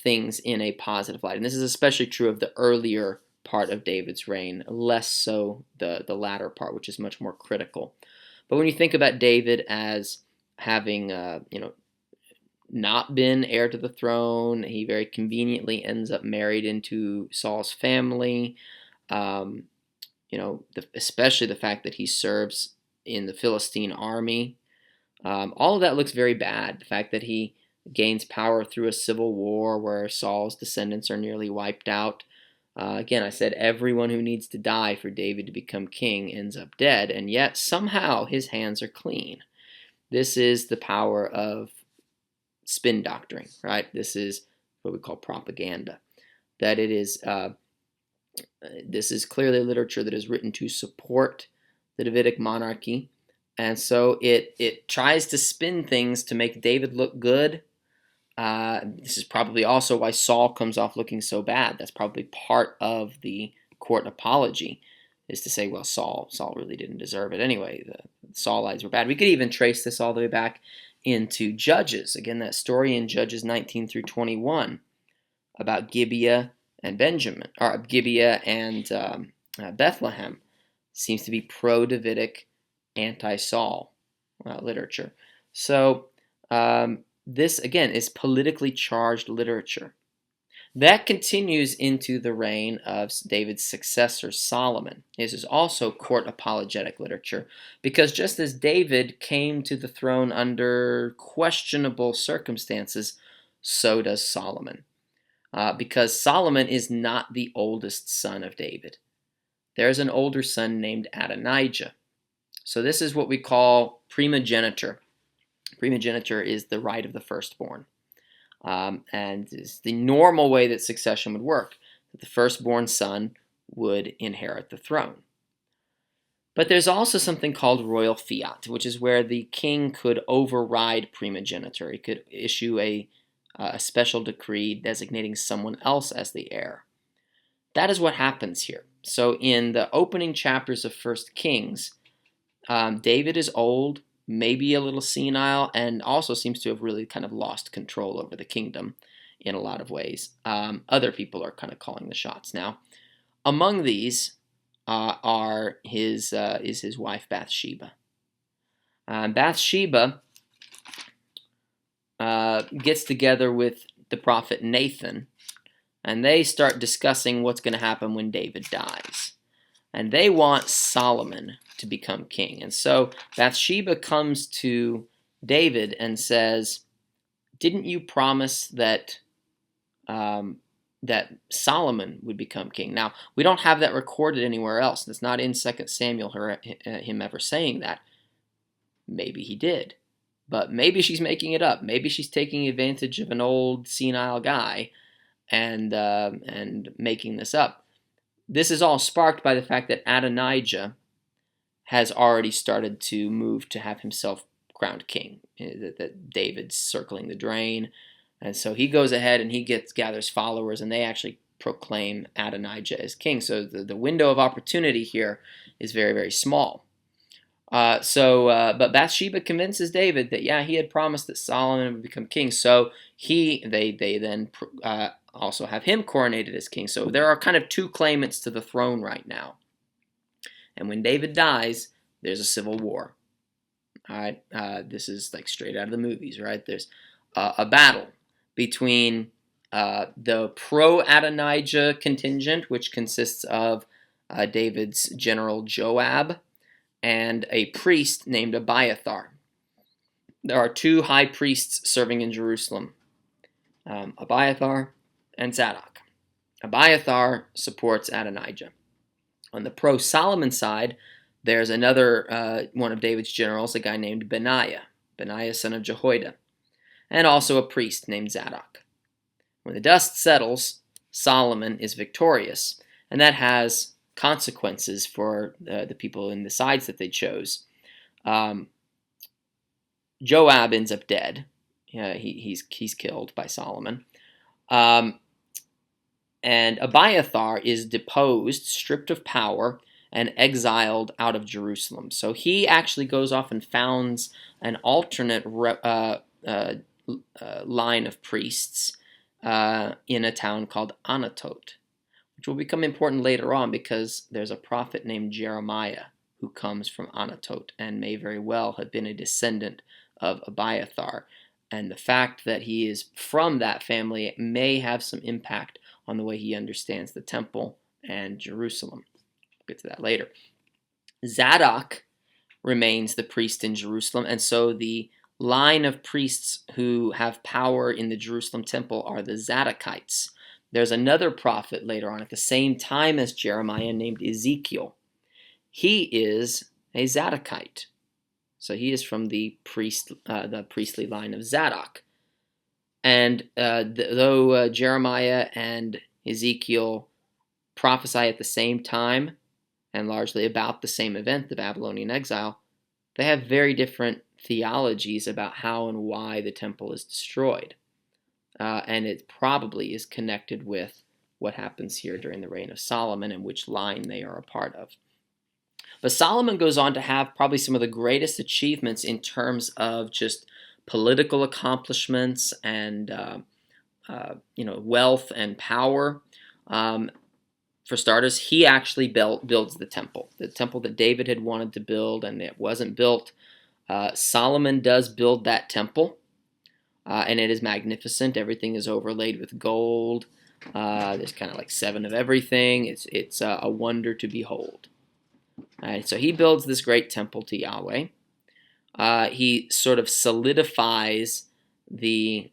things in a positive light. And this is especially true of the earlier part of David's reign, less so the latter part, which is much more critical. But when you think about David as having, not been heir to the throne, he very conveniently ends up married into Saul's family. Especially the fact that he serves in the Philistine army. All of that looks very bad. The fact that he gains power through a civil war where Saul's descendants are nearly wiped out. Again, I said everyone who needs to die for David to become king ends up dead, and yet somehow his hands are clean. This is the power of spin doctoring, right? This is what we call propaganda. That it is, this is clearly literature that is written to support the Davidic monarchy, and so it tries to spin things to make David look good. This is probably also why Saul comes off looking so bad. That's probably part of the court apology, is to say, well, Saul really didn't deserve it anyway. The Saulites were bad. We could even trace this all the way back into Judges. Again, that story in Judges 19 through 21 about Gibeah and Bethlehem seems to be pro-Davidic, anti-Saul literature. So this, again, is politically charged literature. That continues into the reign of David's successor, Solomon. This is also court apologetic literature, because just as David came to the throne under questionable circumstances, so does Solomon. Because Solomon is not the oldest son of David. There's an older son named Adonijah. So this is what we call primogeniture. Primogeniture is the right of the firstborn. And it's the normal way that succession would work, that the firstborn son would inherit the throne. But there's also something called royal fiat, which is where the king could override primogeniture. He could issue a special decree designating someone else as the heir. That is what happens here. So in the opening chapters of 1 Kings, David is old, maybe a little senile, and also seems to have really kind of lost control over the kingdom in a lot of ways. Other people are kind of calling the shots now. Among these is his wife Bathsheba. Bathsheba gets together with the prophet Nathan, and they start discussing what's going to happen when David dies. And they want Solomon to become king. And so Bathsheba comes to David and says, didn't you promise that that Solomon would become king? Now, we don't have that recorded anywhere else. It's not in 2 Samuel, him ever saying that. Maybe he did. But maybe she's making it up. Maybe she's taking advantage of an old senile guy and making this up. This is all sparked by the fact that Adonijah has already started to move to have himself crowned king. That David's circling the drain, and so he goes ahead and he gathers followers, and they actually proclaim Adonijah as king. So the window of opportunity here is very, very small. But Bathsheba convinces David that he had promised that Solomon would become king. So they then also have him coronated as king. So there are kind of two claimants to the throne right now. And when David dies, there's a civil war. All right, this is like straight out of the movies, right? There's a battle between the pro-Adonijah contingent, which consists of David's general Joab and a priest named Abiathar. There are two high priests serving in Jerusalem, Abiathar and Zadok. Abiathar supports Adonijah. On the pro-Solomon side, there's another one of David's generals, a guy named Benaiah son of Jehoiada, and also a priest named Zadok. When the dust settles, Solomon is victorious, and that has consequences for the people in the sides that they chose. Joab ends up dead. He's killed by Solomon. And Abiathar is deposed, stripped of power, and exiled out of Jerusalem. So he actually goes off and founds an alternate line of priests in a town called Anatot, which will become important later on because there's a prophet named Jeremiah who comes from Anatot and may very well have been a descendant of Abiathar. And the fact that he is from that family may have some impact on the way he understands the temple and Jerusalem. We'll get to that later. Zadok remains the priest in Jerusalem, and so the line of priests who have power in the Jerusalem temple are the Zadokites. There's another prophet later on at the same time as Jeremiah named Ezekiel. He is a Zadokite. So he is from the priestly line of Zadok. And though Jeremiah and Ezekiel prophesy at the same time and largely about the same event, the Babylonian exile, they have very different theologies about how and why the temple is destroyed. And it probably is connected with what happens here during the reign of Solomon and which line they are a part of. But Solomon goes on to have probably some of the greatest achievements in terms of just political accomplishments and wealth and power. For starters, he actually builds the temple that David had wanted to build, and it wasn't built. Solomon does build that temple, and it is magnificent. Everything is overlaid with gold. There's kind of like 7 of everything. It's a wonder to behold. So he builds this great temple to Yahweh. He sort of solidifies the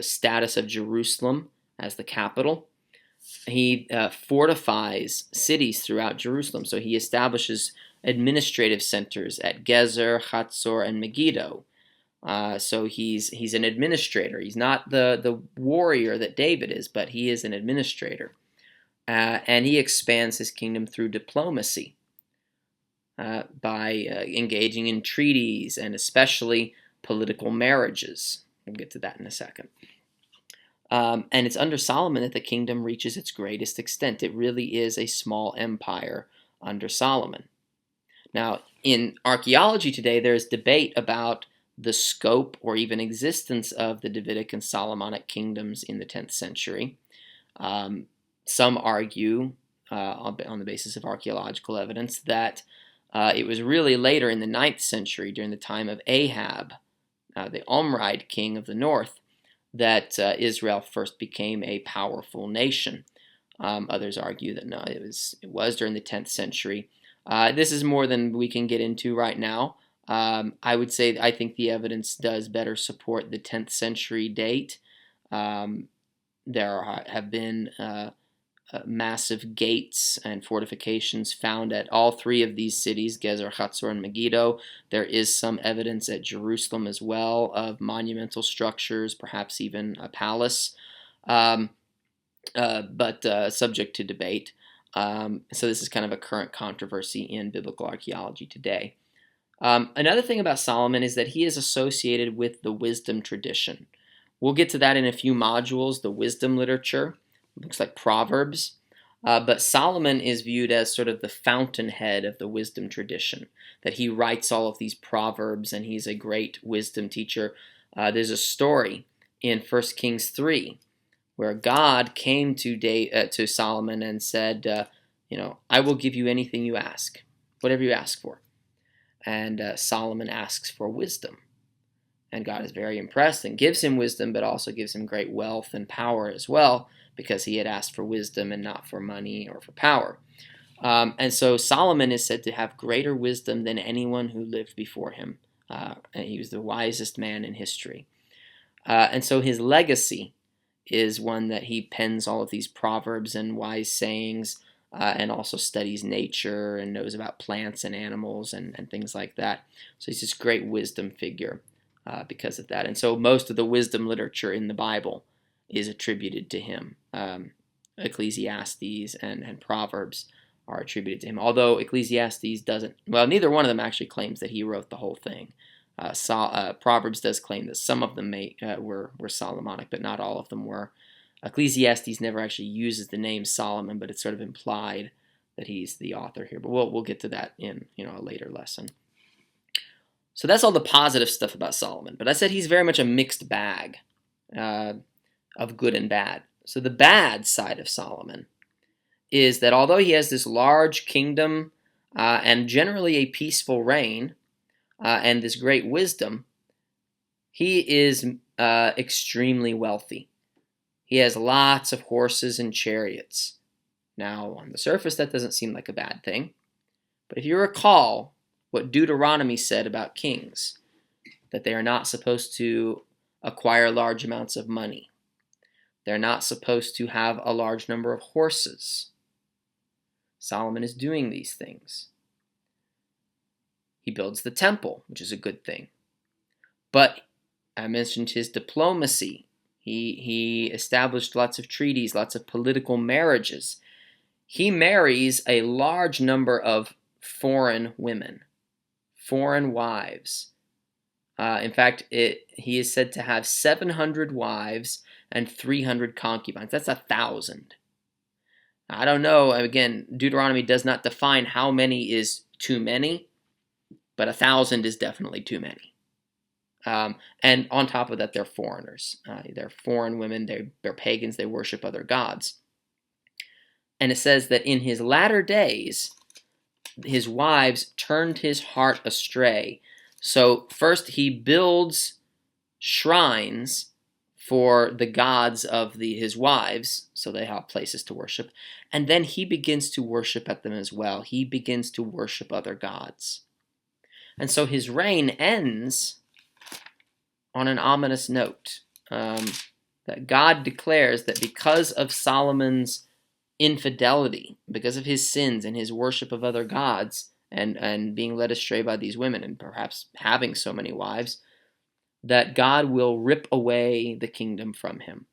status of Jerusalem as the capital. He fortifies cities throughout Jerusalem. So he establishes administrative centers at Gezer, Hatzor, and Megiddo. So he's an administrator. He's not the warrior that David is, but he is an administrator. And he expands his kingdom through diplomacy. By engaging in treaties and especially political marriages. We'll get to that in a second. And it's under Solomon that the kingdom reaches its greatest extent. It really is a small empire under Solomon. Now, in archaeology today, there's debate about the scope or even existence of the Davidic and Solomonic kingdoms in the 10th century. Some argue, on the basis of archaeological evidence, that it was really later in the 9th century, during the time of Ahab, the Omride king of the north, that Israel first became a powerful nation. Others argue that no, it was during the 10th century. This is more than we can get into right now. I would say I think the evidence does better support the 10th century date. There have been massive gates and fortifications found at all 3 of these cities, Gezer, Hatzor, and Megiddo. There is some evidence at Jerusalem as well of monumental structures, perhaps even a palace, but subject to debate. So this is kind of a current controversy in biblical archaeology today. Another thing about Solomon is that he is associated with the wisdom tradition. We'll get to that in a few modules, the wisdom literature. Looks like Proverbs, but Solomon is viewed as sort of the fountainhead of the wisdom tradition, that he writes all of these proverbs and he's a great wisdom teacher. There's a story in 1 Kings 3 where God came to Solomon and said, I will give you anything you ask, whatever you ask for. And Solomon asks for wisdom. And God is very impressed and gives him wisdom, but also gives him great wealth and power as well, because he had asked for wisdom and not for money or for power. And so Solomon is said to have greater wisdom than anyone who lived before him. And he was the wisest man in history. And so his legacy is one that he pens all of these proverbs and wise sayings, and also studies nature and knows about plants and animals and things like that. So he's this great wisdom figure because of that. And so most of the wisdom literature in the Bible is attributed to him. Ecclesiastes and Proverbs are attributed to him, although Ecclesiastes doesn't. Well, neither one of them actually claims that he wrote the whole thing. Proverbs does claim that some of them were Solomonic, but not all of them were. Ecclesiastes never actually uses the name Solomon, but it's sort of implied that he's the author here. But we'll get to that in a later lesson. So that's all the positive stuff about Solomon. But I said he's very much a mixed bag of good and bad. So the bad side of Solomon is that although he has this large kingdom and generally a peaceful reign and this great wisdom, he is extremely wealthy. He has lots of horses and chariots. Now, on the surface, that doesn't seem like a bad thing. But if you recall what Deuteronomy said about kings, that they are not supposed to acquire large amounts of money. They're not supposed to have a large number of horses. Solomon is doing these things. He builds the temple, which is a good thing. But I mentioned his diplomacy. He established lots of treaties, lots of political marriages. He marries a large number of foreign women, foreign wives. In fact, he is said to have 700 wives and 300 concubines. That's 1,000. I don't know. Again, Deuteronomy does not define how many is too many, but 1,000 is definitely too many. And on top of that, they're foreigners. They're foreign women. They're pagans. They worship other gods. And it says that in his latter days, his wives turned his heart astray. So first he builds shrines for the gods of his wives, so they have places to worship. And then he begins to worship at them as well. He begins to worship other gods. And so his reign ends on an ominous note, that God declares that because of Solomon's infidelity, because of his sins and his worship of other gods, and being led astray by these women, and perhaps having so many wives, that God will rip away the kingdom from him.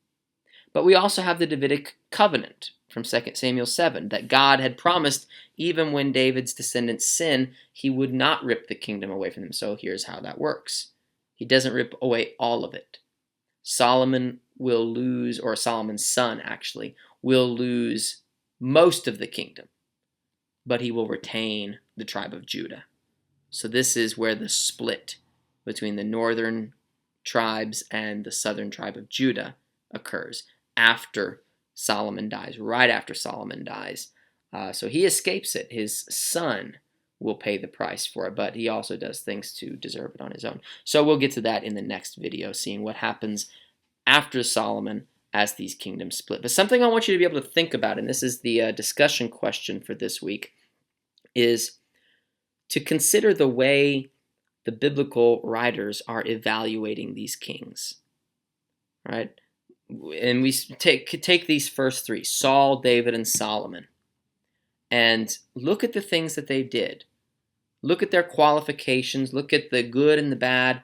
But we also have the Davidic covenant from 2 Samuel 7, that God had promised even when David's descendants sin, he would not rip the kingdom away from them. So here's how that works. He doesn't rip away all of it. Solomon will lose, or Solomon's son actually, will lose most of the kingdom, but he will retain the tribe of Judah. So this is where the split between the northern tribes and the southern tribe of Judah occurs after Solomon dies, right after Solomon dies. So he escapes it. His son will pay the price for it, but he also does things to deserve it on his own. So we'll get to that in the next video, seeing what happens after Solomon as these kingdoms split. But something I want you to be able to think about, and this is the discussion question for this week, is to consider the way the biblical writers are evaluating these kings. Right? And we take these first three, Saul, David, and Solomon, and look at the things that they did. Look at their qualifications. Look at the good and the bad,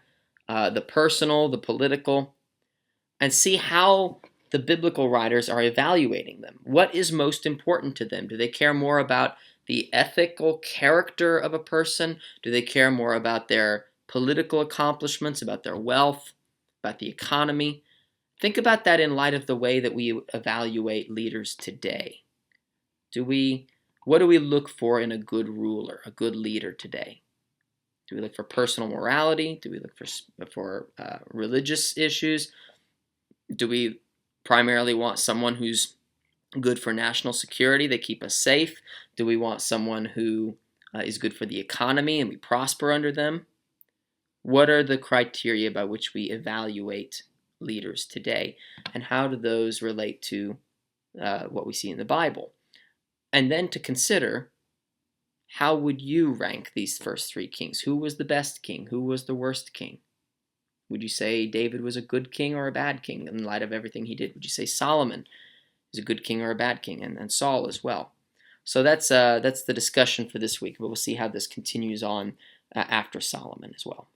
the personal, the political, and see how the biblical writers are evaluating them. What is most important to them? Do they care more about the ethical character of a person? Do they care more about their political accomplishments, about their wealth, about the economy? Think about that in light of the way that we evaluate leaders today. What do we look for in a good ruler, a good leader today? Do we look for personal morality? Do we look for religious issues? Do we primarily want someone who's good for national security, they keep us safe? Do we want someone who is good for the economy and we prosper under them? What are the criteria by which we evaluate leaders today, and how do those relate to what we see in the Bible? And then to consider, how would you rank these first three kings? Who was the best king? Who was the worst king? Would you say David was a good king or a bad king in light of everything he did? Would you say Solomon is a good king or a bad king, and Saul as well? So that's the discussion for this week, but we'll see how this continues on after Solomon as well.